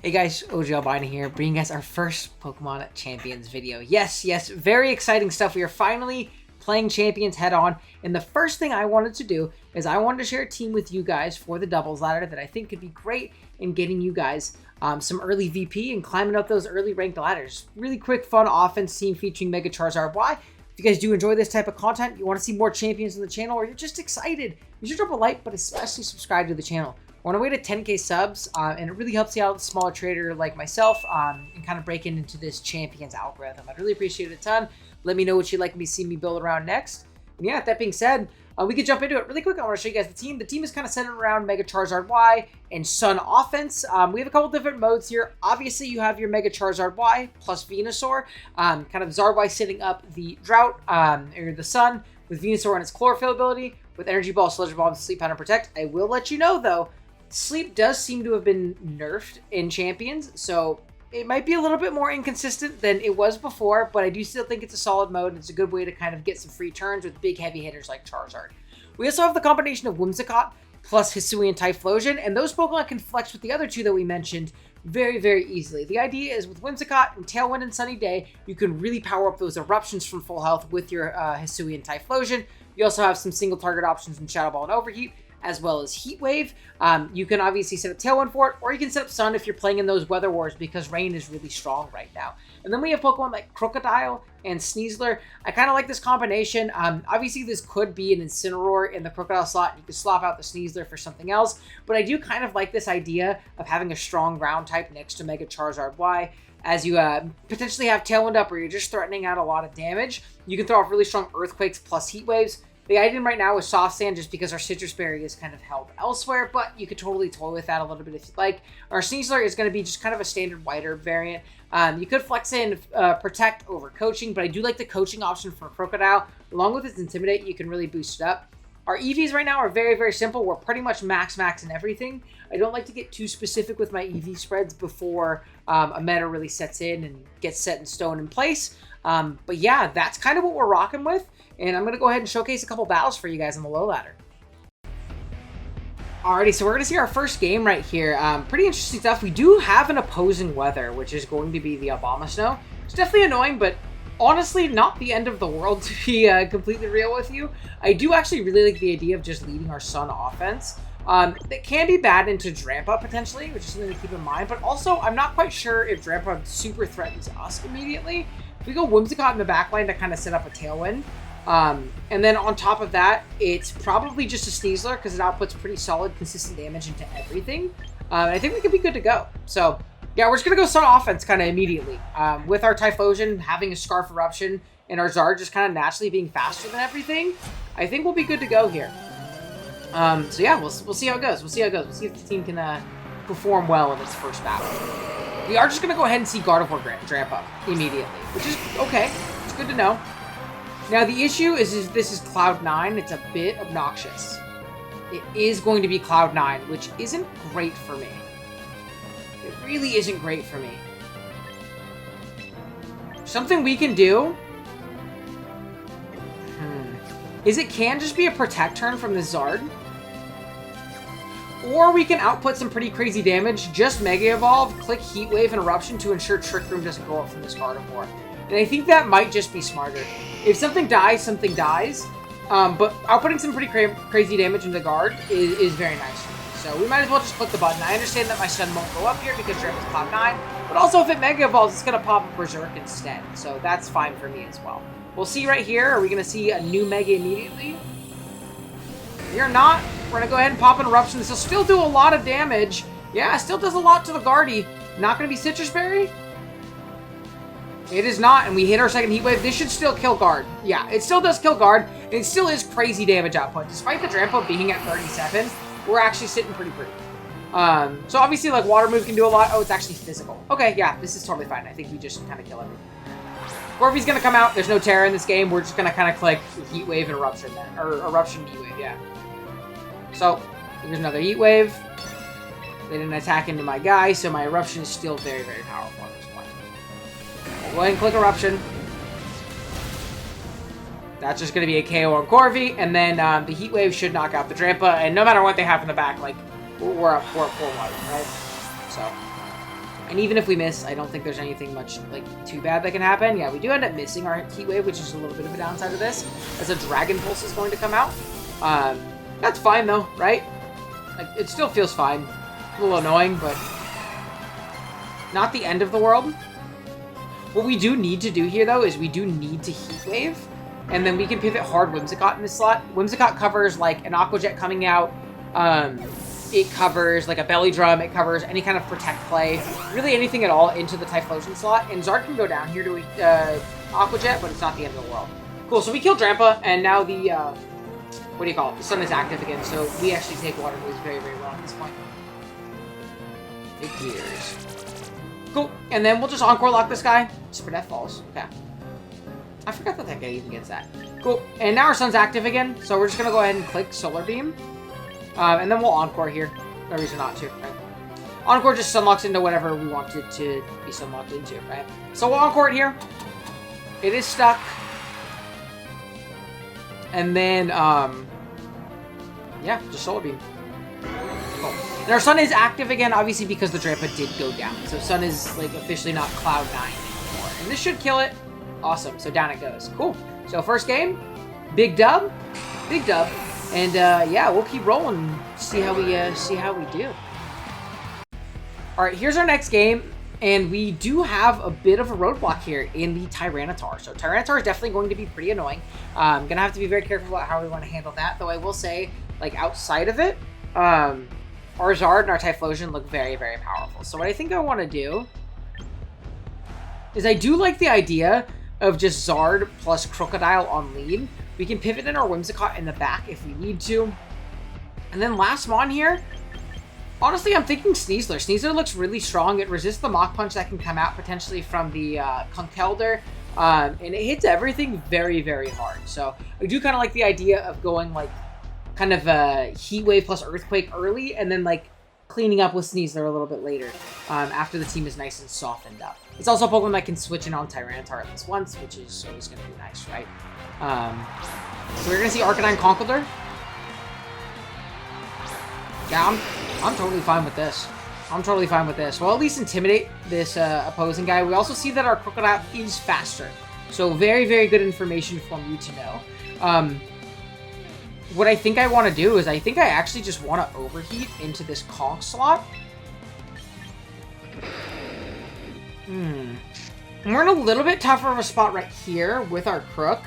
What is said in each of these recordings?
Hey guys, OG Albino here, bringing us our first Pokemon Champions video. Yes, very exciting stuff. We are finally playing Champions head-on, and the first thing I wanted to do is I wanted to share a team with you guys for the doubles ladder that I think could be great in getting you guys some early VP and climbing up those early ranked ladders. Really quick, fun offense team featuring Mega Charizard. Why? If you guys do enjoy this type of content, you want to see more champions on the channel, or you're just excited, you should drop a like, but especially subscribe to the channel. We're on our way to 10K subs, and it really helps you out, a smaller trader like myself, and kind of breaking into this Champions algorithm. I'd really appreciate it a ton. Let me know what you'd like me to see me build around next. And yeah, that being said, we could jump into it really quick. I want to show you guys the team. The team is kind of centered around Mega Charizard Y and Sun offense. We have a couple different modes here. Obviously, you have your Mega Charizard Y plus Venusaur. Kind of Zard Y sitting up the Drought, or the Sun, with Venusaur and its Chlorophyll ability, with Energy Ball, Sludge Bomb, Sleep Powder, Protect. I will let you know, though, Sleep does seem to have been nerfed in Champions, so it might be a little bit more inconsistent than it was before, but I do still think it's a solid mode. It's a good way to kind of get some free turns with big heavy hitters like Charizard. We also have the combination of Whimsicott plus Hisuian Typhlosian, and those Pokemon can flex with the other two that we mentioned very, very easily. The idea is with Whimsicott and Tailwind and Sunny Day, you can really power up those eruptions from full health with your Hisuian Typhlosion. You also have some single target options in Shadow Ball and Overheat, as well as Heat Wave. You can obviously set up Tailwind for it, or you can set up Sun if you're playing in those weather wars, because rain is really strong right now. And then we have Pokemon like Crocodile and Sneasler. I kind of like this combination. Obviously, this could be an Incineroar in the Crocodile slot. You could swap out the Sneasler for something else, but I do kind of like this idea of having a strong ground type next to Mega Charizard Y. As you potentially have Tailwind up, or you're just threatening out a lot of damage, you can throw off really strong Earthquakes plus Heat Waves. The item right now is Soft Sand, just because our Citrus Berry is kind of held elsewhere, but you could totally toy with that a little bit if you'd like. Our Sneasler is going to be just kind of a standard White Herb variant. You could flex in Protect over Coaching, but I do like the Coaching option for Crocodile. Along with its Intimidate, you can really boost it up. Our EVs right now are very, very simple. We're pretty much max in everything. I don't like to get too specific with my EV spreads before a meta really sets in and gets set in stone in place. But yeah, that's kind of what we're rocking with. And I'm going to go ahead and showcase a couple battles for you guys on the low ladder. Alrighty, so we're going to see our first game right here. Pretty interesting stuff. We do have an opposing weather, which is going to be the Abomasnow. It's definitely annoying, but honestly, not the end of the world, to be completely real with you. I do actually really like the idea of just leading our Sun offense. That can be bad into Drampa potentially, which is something to keep in mind. But also, I'm not quite sure if Drampa super threatens us immediately. If we go Whimsicott in the backline to kind of set up a Tailwind, and then on top of that, it's probably just a Sneasler because it outputs pretty solid, consistent damage into everything. I think we could be good to go. So yeah, we're just going to go Sun offense kind of immediately. With our Typhlosion having a Scarf Eruption and our Zard just kind of naturally being faster than everything, I think we'll be good to go here. So yeah, we'll see how it goes. We'll see if the team can perform well in its first battle. We are just going to go ahead and see Gardevoir Drampa immediately, which is okay. It's good to know. Now, the issue is this is Cloud 9. It's a bit obnoxious. It is going to be Cloud 9, which isn't great for me. It really isn't great for me. Something we can do is it can just be a Protect turn from the Zard. Or we can output some pretty crazy damage, just Mega Evolve, click Heat Wave and Eruption to ensure Trick Room doesn't go up from this Gardevoir. And I think that might just be smarter. If something dies, something dies. But outputting some pretty crazy damage into the guard is very nice for me. So we might as well just click the button. I understand that my Sun won't go up here because Drampa's Cloud 9. But also if it Mega Evolves, it's going to pop a Berserk instead. So that's fine for me as well. We'll see right here. Are we going to see a new Mega immediately? We are not. We're going to go ahead and pop an Eruption. This will still do a lot of damage. Yeah, it still does a lot to the Guardy. Not going to be Citrus Berry? It is not, and we hit our second Heat Wave. This should still kill Guard. Yeah, it still does kill Guard, and it still is crazy damage output. Despite the Drampa being at 37, we're actually sitting pretty pretty. So obviously, like, Water Move can do a lot. Oh, it's actually physical. Okay, yeah, this is totally fine. I think we just kind of kill everything. Corby's going to come out. There's no Terra in this game. We're just going to kind of click Heat Wave and Eruption then. Or Eruption, Heat Wave, yeah. So, here's another Heat Wave. They didn't attack into my guy, so my Eruption is still very, very powerful at this point. We'll go ahead and click Eruption. That's just going to be a KO on Corby, and then the Heat Wave should knock out the Drampa, and no matter what they have in the back, like, we're up 4-1, right? So, And even if we miss, I don't think there's anything much, like, too bad that can happen. Yeah, we do end up missing our Heat Wave, which is a little bit of a downside of this, as a Dragon Pulse is going to come out. That's fine, though, right? Like, it still feels fine. A little annoying, but not the end of the world. What we do need to do here, though, is we do need to Heat Wave, and then we can pivot hard Whimsicott in this slot. Whimsicott covers, like, an Aqua Jet coming out. It covers, like, a Belly Drum. It covers any kind of Protect play. Really anything at all into the Typhlosion slot. And Zard can go down here to Aqua Jet, but it's not the end of the world. Cool, so we killed Drampa, and now the, what do you call it? The Sun is active again, so we actually take Water Moves very, very well at this point. Big gears. Cool, and then we'll just Encore Lock this guy. Super Death Falls. Okay. I forgot that guy even gets that. Cool, and now our Sun's active again, so we're just going to go ahead and click Solar Beam. And then we'll Encore here. No reason not to, right? Encore just Sunlocks into whatever we want it to be Sunlocked into, right? So we'll Encore it here. It is stuck. And then, yeah, just Solar Beam. Cool. And our Sun is active again, obviously, because the Drampa did go down. So Sun is, like, officially not Cloud 9 anymore. And this should kill it. Awesome. So down it goes. Cool. So first game, big dub. Big dub. And, yeah, we'll keep rolling, see how we do. All right, here's our next game, and we do have a bit of a roadblock here in the Tyranitar. So Tyranitar is definitely going to be pretty annoying. I'm going to have to be very careful about how we want to handle that, though I will say, like, outside of it, our Zard and our Typhlosion look very, very powerful. So what I think I want to do is I do like the idea of just Zard plus Crocodile on lead. We can pivot in our Whimsicott in the back if we need to. And then last Mon here, honestly, I'm thinking Sneasler. Sneasler looks really strong. It resists the Mach Punch that can come out potentially from the Conkeldurr. And it hits everything very, very hard. So I do kind of like the idea of going like kind of a Heat Wave plus Earthquake early and then like cleaning up with Sneasler a little bit later after the team is nice and softened up. It's also a Pokemon that can switch in on Tyranitar at least once, which is always going to be nice, right? So we're going to see Arcanine Conkeldurr. Yeah, I'm totally fine with this. I'm totally fine with this. Well, at least intimidate this opposing guy. We also see that our Crocodile is faster. So very, very good information for you to know. What I think I want to do is I think I actually just want to overheat into this Conk slot. We're in a little bit tougher of a spot right here with our Crook.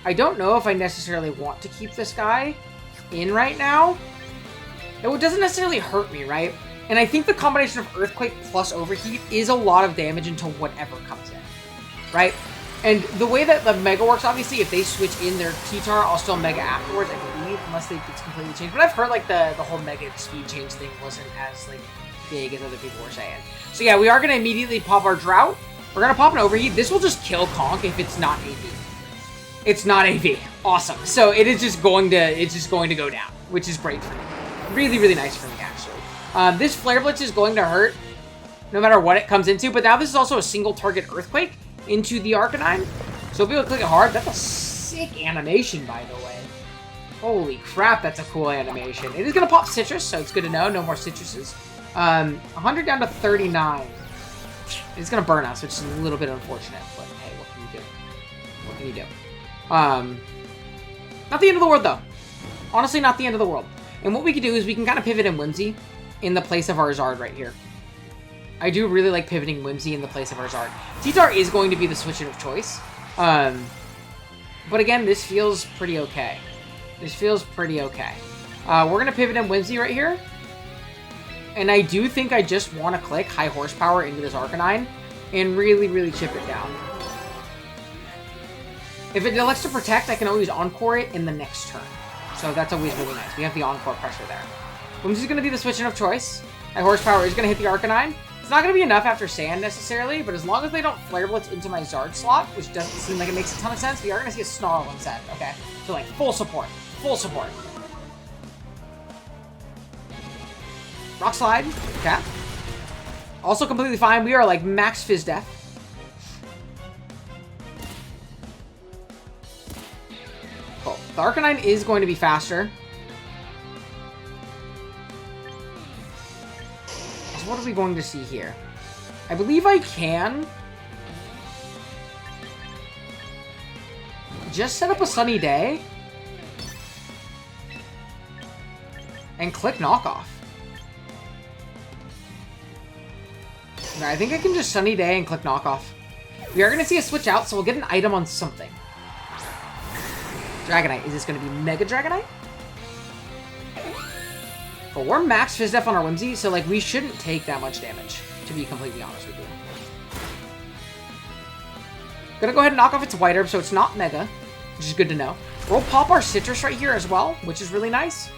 I don't know if I necessarily want to keep this guy in right now. It doesn't necessarily hurt me, right? And I think the combination of Earthquake plus Overheat is a lot of damage until whatever comes in, right? And the way that the Mega works, obviously, if they switch in their T-Tar, I'll still Mega afterwards, I believe, unless it's completely changed. But I've heard, like, the whole Mega speed change thing wasn't as, like, big as other people were saying. So, yeah, we are going to immediately pop our Drought. We're going to pop an Overheat. This will just kill Conk if it's not AV. It's not AV. Awesome. So, it's just going to go down, which is great for me. Really, really nice for me, actually. This Flare Blitz is going to hurt no matter what it comes into, but now this is also a single target Earthquake into the Arcanine. So if we click it hard, that's a sick animation, by the way. Holy crap, that's a cool animation. It is going to pop Citrus, so it's good to know. No more Citruses. 100 down to 39. It's going to burn us, which is a little bit unfortunate, but hey, what can you do? What can you do? Not the end of the world, though. Honestly, not the end of the world. And what we can do is we can kind of pivot in Whimsy in the place of our Zard right here. I do really like pivoting Whimsy in the place of our Zard. T-Tar is going to be the switch of choice. But again, this feels pretty okay. This feels pretty okay. We're going to pivot in Whimsy right here. And I do think I just want to click High Horsepower into this Arcanine and really, really chip it down. If it elects to Protect, I can always Encore it in the next turn. So that's always really nice. We have the Encore pressure there. Whimsy's going to be the switch of choice. High Horsepower is going to hit the Arcanine. It's not going to be enough after Sand necessarily, but as long as they don't Flare Blitz into my Zard slot, which doesn't seem like it makes a ton of sense, we are going to see a Snarl instead, okay? So like full support. Full support. Rock Slide. Okay. Also completely fine. We are like max Fizz Death. Cool. The Arcanine is going to be faster. So what are we going to see here? I believe I can just set up a sunny day and click knockoff. No, I think I can just sunny day and click knockoff. We are going to see a switch out, so we'll get an item on something. Dragonite. Is this going to be Mega Dragonite? But we're max Fizdef on our Whimsy, so like we shouldn't take that much damage, to be completely honest with you. Gonna go ahead and knock off its White Herb, so it's not Mega, which is good to know. We'll pop our Citrus right here as well, which is really nice.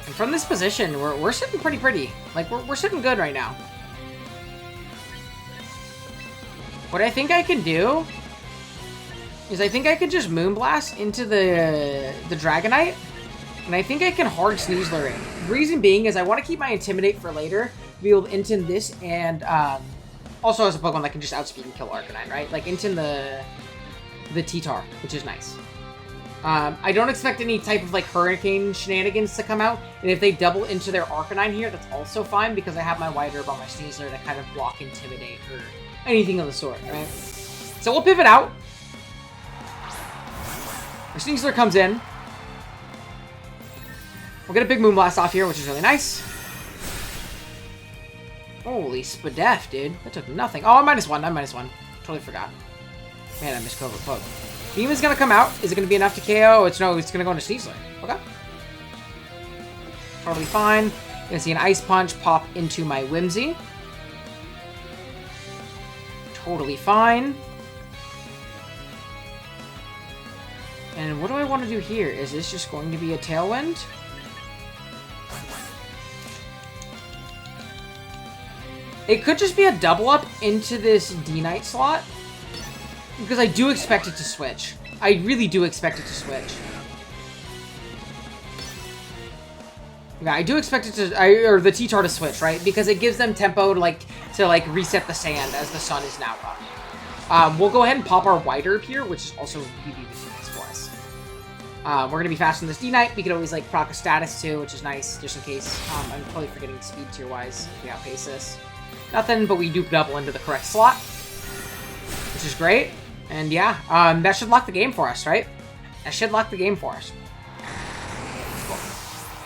And from this position, we're sitting pretty. Like, we're sitting good right now. What I think I can do is I think I could just Moonblast into the Dragonite, and I think I can hard Sneasler in. The reason being is I want to keep my Intimidate for later, to be able to Intim this, and also as a Pokemon that can just outspeed and kill Arcanine, right? Like Intim the T-Tar, which is nice. I don't expect any type of like Hurricane shenanigans to come out, and if they double into their Arcanine here, that's also fine because I have my White Herb on my Sneasler to kind of block Intimidate or anything of the sort, right? So we'll pivot out. Our Sneasler comes in. We'll get a big Moonblast off here, which is really nice. Holy Spadef, dude. That took nothing. Oh, I'm -1. I'm -1. Totally forgot. Man, I missed Covert Poke. Beam is going to come out. Is it going to be enough to KO? It's going to go into Sneasler. Okay. Totally fine. You're going to see an Ice Punch pop into my Whimsy. Totally fine. And what do I want to do here? Is this just going to be a Tailwind? It could just be a double up into this D-Knight slot. Because I do expect it to switch. I really do expect it to switch. Yeah, I do expect it to, or the T-Tar to switch, right? Because it gives them tempo to reset the sand as the sun is now up. We'll go ahead and pop our White Herb here, which is also really nice for us. We're going to be fast on this D-Knight. We could always like proc a status too, which is nice, just in case. I'm probably forgetting speed tier-wise if we outpace this. Nothing, but we do double into the correct slot, which is great. And yeah, that should lock the game for us, right? That should lock the game for us. Cool.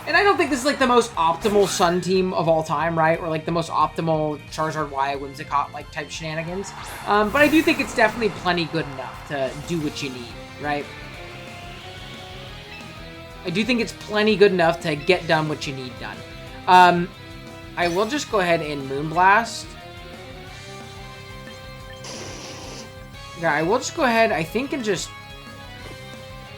And I don't think this is like the most optimal Sun team of all time, right? Or like the most optimal Charizard Y Whimsicott like type shenanigans. But I do think it's definitely plenty good enough to do what you need, right? I do think it's plenty good enough to get done what you need done. I will just go ahead and Moonblast. Yeah, I will just go ahead, I think it's just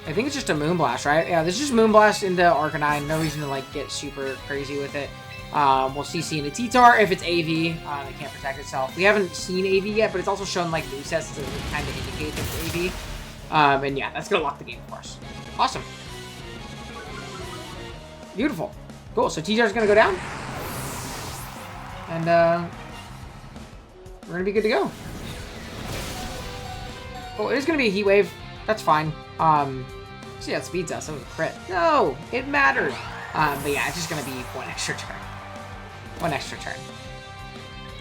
a Moonblast, right? Yeah, this is just Moonblast into Arcanine. No reason to, like, get super crazy with it. We'll CC into T-Tar if it's AV. It can't protect itself. We haven't seen AV yet, but it's also shown, like, movesets to kind of indicate that it's AV. And yeah, that's going to lock the game for us. Awesome. Beautiful. Cool, so T-Tar's going to go down. And, we're going to be good to go. Oh, it is going to be a Heat Wave. That's fine. See how it speeds us. That was a crit. No! It mattered. But yeah, it's just going to be one extra turn. One extra turn.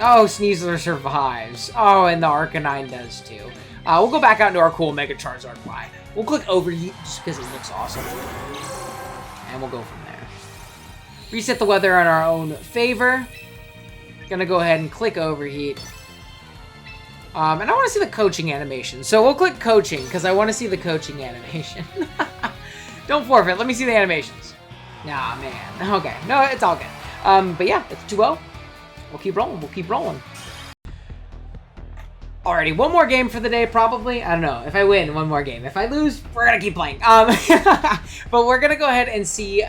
Oh, Sneasler survives. Oh, and the Arcanine does too. We'll go back out into our cool Mega Charizard Y. We'll click Overheat just because it looks awesome. And we'll go from there. Reset the weather in our own favor. Gonna go ahead and click Overheat. And I want to see the coaching animation. So we'll click coaching because I want to see the coaching animation. Don't forfeit. Let me see the animations. Nah, man. Okay. No, it's all good. But yeah, it's 2-0. We'll keep rolling. We'll keep rolling. Alrighty, one more game for the day, probably. I don't know. If I win, one more game. If I lose, we're going to keep playing. But we're going to go ahead and see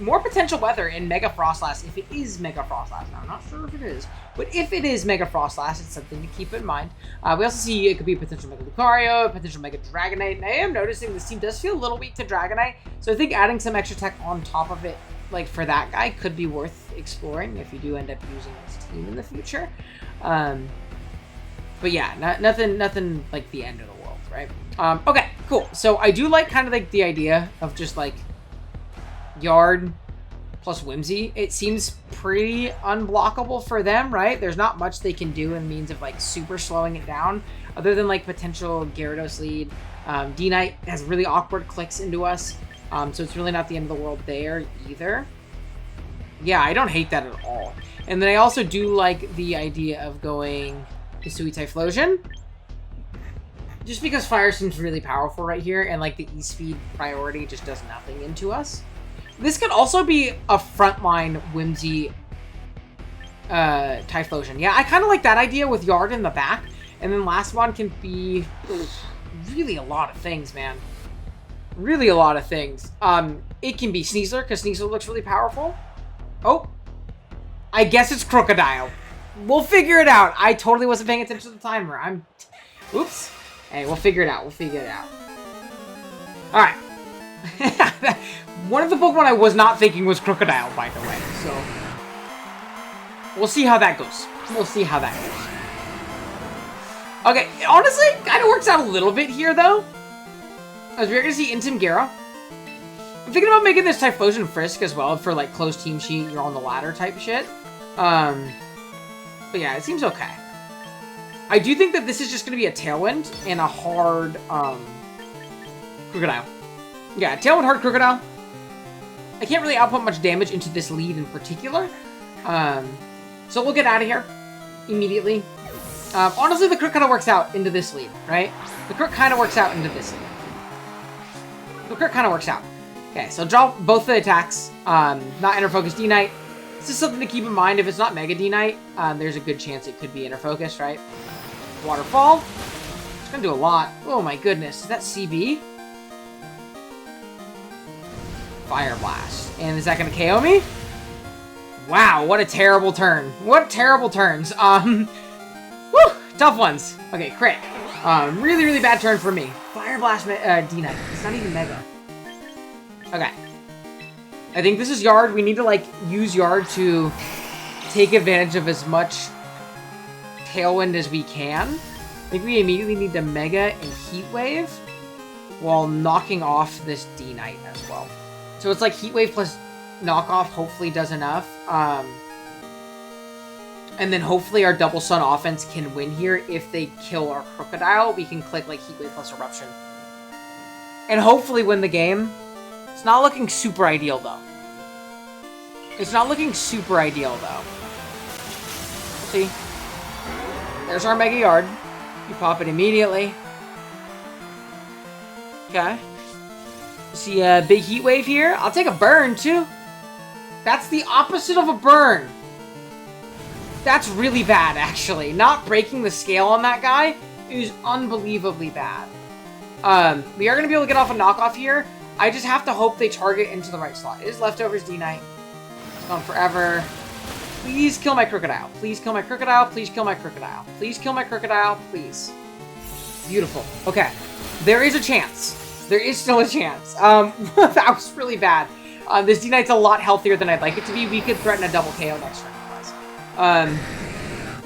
more potential weather in Mega Frostlass, if it is Mega Frostlass. Now, I'm not sure if it is. But if it is Mega Frostlass, it's something to keep in mind. We also see it could be a potential Mega Lucario, a potential Mega Dragonite. And I am noticing this team does feel a little weak to Dragonite. So I think adding some extra tech on top of it, like for that guy, could be worth exploring if you do end up using this team in the future. But yeah, nothing like the end of the world, right? Okay, cool. So I do like kind of like the idea of just like Yard, plus Whimsy, it seems pretty unblockable for them, right? There's not much they can do in means of like super slowing it down, other than like potential Gyarados lead. D-Knight has really awkward clicks into us, so it's really not the end of the world there either. Yeah, I don't hate that at all. And then I also do like the idea of going Hisuian Typhlosian, just because Fire seems really powerful right here, and like the E-Speed priority just does nothing into us. This could also be a frontline Whimsy Typhlosion. Yeah, I kind of like that idea with Yard in the back. And then last one can be really a lot of things, man. Really a lot of things. It can be Sneasler, because Sneasler looks really powerful. Oh. I guess it's Crocodile. We'll figure it out. I totally wasn't paying attention to the timer. Oops. Hey, we'll figure it out. We'll figure it out. Alright. One of the Pokemon I was not thinking was Crocodile, by the way, so we'll see how that goes. We'll see how that goes. Okay, it honestly kind of works out a little bit here, though, as we're going to see Intimgara. I'm thinking about making this Typhlosion Frisk as well for, like, close team sheet, you're on the ladder type shit. But yeah, it seems okay. I do think that this is just going to be a Tailwind and a hard, Crocodile. Yeah, Tailwind, hard Crocodile. I can't really output much damage into this lead in particular. So we'll get out of here immediately. Honestly, the Crook kind of works out into this lead, right? The Crook kind of works out into this lead. The Crook kind of works out. Okay, so draw both the attacks. Not Inner Focus D-Knight. This is something to keep in mind. If it's not Mega D-Knight, there's a good chance it could be Inner Focus, right? Waterfall. It's going to do a lot. Oh my goodness. Is that CB? Fire Blast. And is that going to KO me? Wow, what a terrible turn. What terrible turns. Whew, tough ones. Okay, crit. Really, really bad turn for me. Fire Blast D-Knight. It's not even Mega. Okay. I think this is Yard. We need to, like, use Yard to take advantage of as much Tailwind as we can. I think we immediately need to Mega and Heat Wave while knocking off this D-Knight as well. So it's like Heat Wave plus knockoff hopefully does enough. And then hopefully our Double Sun offense can win here. If they kill our Crocodile, we can click like Heat Wave plus Eruption. And hopefully win the game. It's not looking super ideal though. It's not looking super ideal though. See? There's our Mega Yard. You pop it immediately. Okay. See a big Heat Wave here. I'll take a burn, too. That's the opposite of a burn. That's really bad, actually. Not breaking the scale on that guy is unbelievably bad. We are going to be able to get off a knockoff here. I just have to hope they target into the right slot. It is Leftovers D-Knight. It's gone forever. Please kill my Crocodile. Please kill my Crocodile. Please kill my Crocodile. Please kill my Crocodile. Please. Beautiful. Okay. There is a chance. There is still a chance. That was really bad. This D-Knight's a lot healthier than I'd like it to be. We could threaten a double KO next turn.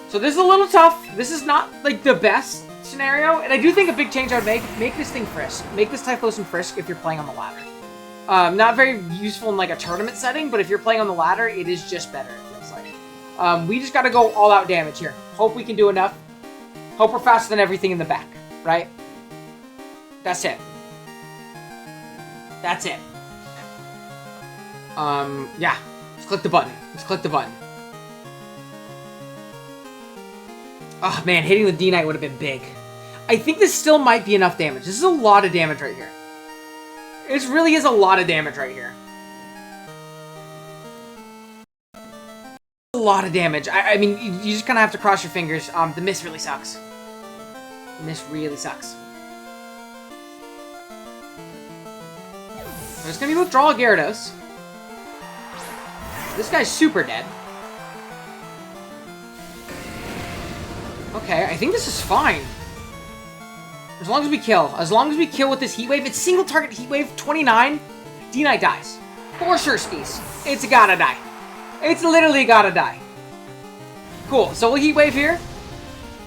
So this is a little tough. This is not, like, the best scenario. And I do think a big change I would make this thing Frisk. Make this Typhlosion Frisk if you're playing on the ladder. Not very useful in, like, a tournament setting, but if you're playing on the ladder, it is just better, it feels like. We just gotta go all-out damage here. Hope we can do enough. Hope we're faster than everything in the back, right? That's it. That's it. Yeah. Let's click the button. Let's click the button. Oh, man. Hitting the D-Knight would have been big. I think this still might be enough damage. This is a lot of damage right here. This really is a lot of damage right here. A lot of damage. I mean, you just kind of have to cross your fingers. The miss really sucks. The miss really sucks. There's gonna be withdrawal Gyarados. This guy's super dead. Okay, I think this is fine. As long as we kill. As long as we kill with this Heat Wave. It's single target Heat Wave, 29. D-Knight dies. For sure, skis. It's gotta die. It's literally gotta die. Cool, so we'll Heat Wave here.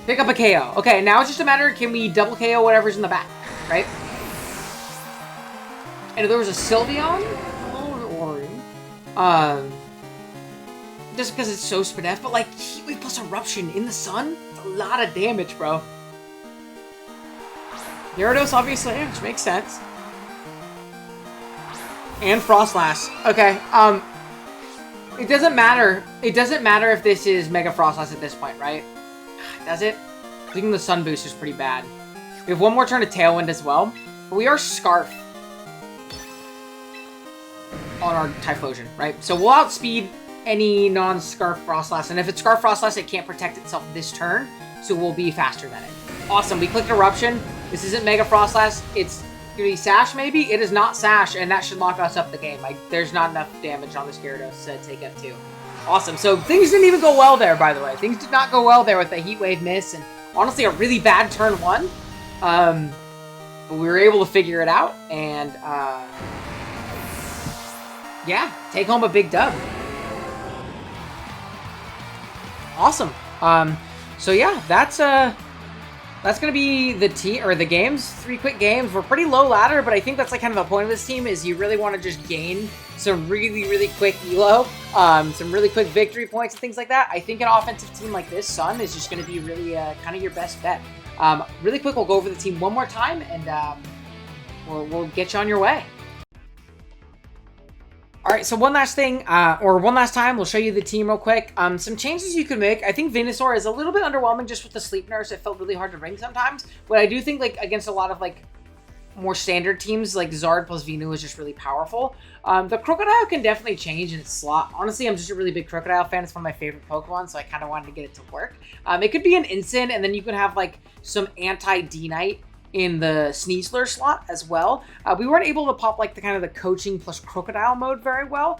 Pick up a KO. Okay, now it's just a matter of can we double KO whatever's in the back, right? And if there was a Sylveon, Just because it's so Spadef, but like Heat Wave plus Eruption in the sun, it's a lot of damage, bro. Gyarados obviously, which makes sense. And Frostlass. Okay, it doesn't matter. It doesn't matter if this is Mega Frostlass at this point, right? Does it? I think the Sun Boost is pretty bad. We have one more turn of Tailwind as well. But we are Scarf on our Typhlosion, right? So we'll outspeed any non-Scarf Frostlass. And if it's Scarf Frostlass, it can't protect itself this turn. So we'll be faster than it. Awesome. We clicked Eruption. This isn't Mega Frostlass. It's going to be Sash, maybe? It is not Sash, and that should lock us up the game. Like, there's not enough damage on this Gyarados to take up 2. Awesome. So things didn't even go well there, by the way. Things did not go well there with the Heat Wave miss, and honestly, a really bad turn 1. But we were able to figure it out, and yeah, take home a big dub. Awesome. So yeah, that's gonna be the team or the games. 3 quick games. We're pretty low ladder, but I think that's like kind of the point of this team is you really want to just gain some really quick elo, some really quick victory points and things like that. I think an offensive team like this, Sun, is just gonna be really kind of your best bet. Really quick, we'll go over the team one more time, and we'll get you on your way. All right, so one last thing, or one last time, we'll show you the team real quick. Some changes you can make. I think Venusaur is a little bit underwhelming just with the Sleep Nurse. It felt really hard to bring sometimes. But I do think, like, against a lot of, like, more standard teams, like Zard plus Venu is just really powerful. The Crocodile can definitely change in its slot. Honestly, I'm just a really big Crocodile fan. It's one of my favorite Pokemon, so I kind of wanted to get it to work. It could be an instant, and then you could have, like, some anti-D-Knight in the Sneasler slot as well. We weren't able to pop like the kind of the coaching plus Crocodile mode very well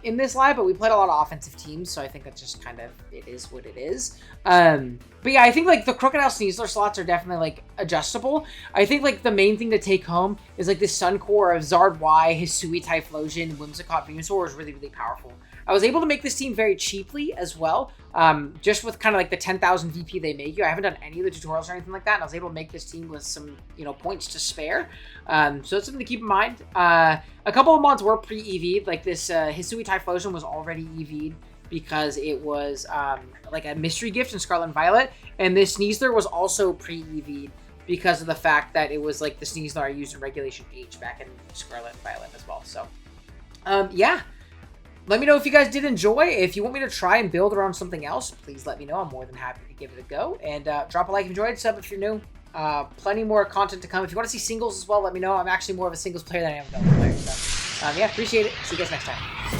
in this live, but we played a lot of offensive teams, so I think that's just kind of, it is what it is. But yeah, I think like the Crocodile Sneasler slots are definitely like adjustable. I think like the main thing to take home is like this Sun Core of Zard Y, Hisuian Typhlosian, Whimsicott, Venusaur is really powerful. I was able to make this team very cheaply as well, just with kind of like the 10,000 VP they make you. I haven't done any of the tutorials or anything like that, and I was able to make this team with some, you know, points to spare. So that's something to keep in mind. A couple of mods were pre-EV'd, like this Hisuian Typhlosion was already EV'd because it was like a mystery gift in Scarlet and Violet, and this Sneasler was also pre-EV'd because of the fact that it was like the Sneasler I used in Regulation H back in Scarlet and Violet as well. So, yeah. Let me know if you guys did enjoy. If you want me to try and build around something else, please let me know. I'm more than happy to give it a go. And drop a like if you enjoyed, sub if you're new. Plenty more content to come. If you want to see singles as well, let me know. I'm actually more of a singles player than I am a doubles player. So, yeah, appreciate it. See you guys next time.